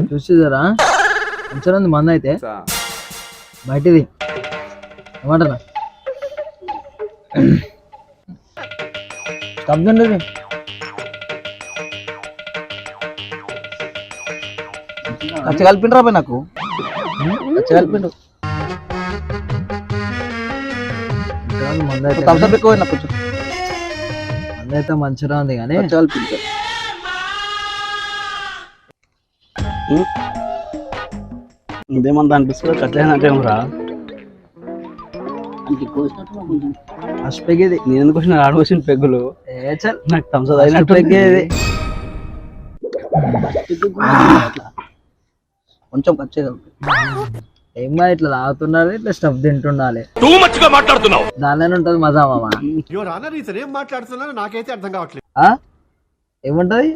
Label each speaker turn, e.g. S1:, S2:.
S1: చూసిదరా మంచిగా ఉంది మంద అయితే బయటిది ఏమంటారా స్టబ్ ఉండేది
S2: ఖర్చు కలిపిండ్రా పోయి నాకు ఖర్చు కలిపిండు
S1: మంద అయితే
S2: థమ్స్అప్ ఎక్కువ నాకు కొంచెం
S1: మంద అయితే మంచిగా ఉంది కానీ
S2: ఖర్చు కలిపిండు ఇదేమంతా అనిపిస్తుంది ఖర్చు అయినట్టేమరా
S1: ఫస్ట్ పెగ్గేది
S2: నేను ఎందుకు వచ్చిన ఆడ వచ్చిన పెగ్గులు
S1: ఏ చల్
S2: నాకు థమ్స్అప్ అయినట్టు
S1: పెగ్గేది
S2: కొంచెం ఖర్చు కలిపి
S1: ఏమో ఇట్లా తాగుతుండాలి ఇట్లా స్టఫ్ తింటుండాలి
S3: మాట్లాడుతున్నావు
S1: దానిలోనే ఉంటది మజా మామ
S4: యువర్ ఆనర్ ఇతను ఏం మాట్లాడుతున్నారో నాకైతే అర్థం కావట్లేదు
S1: ఏముంటది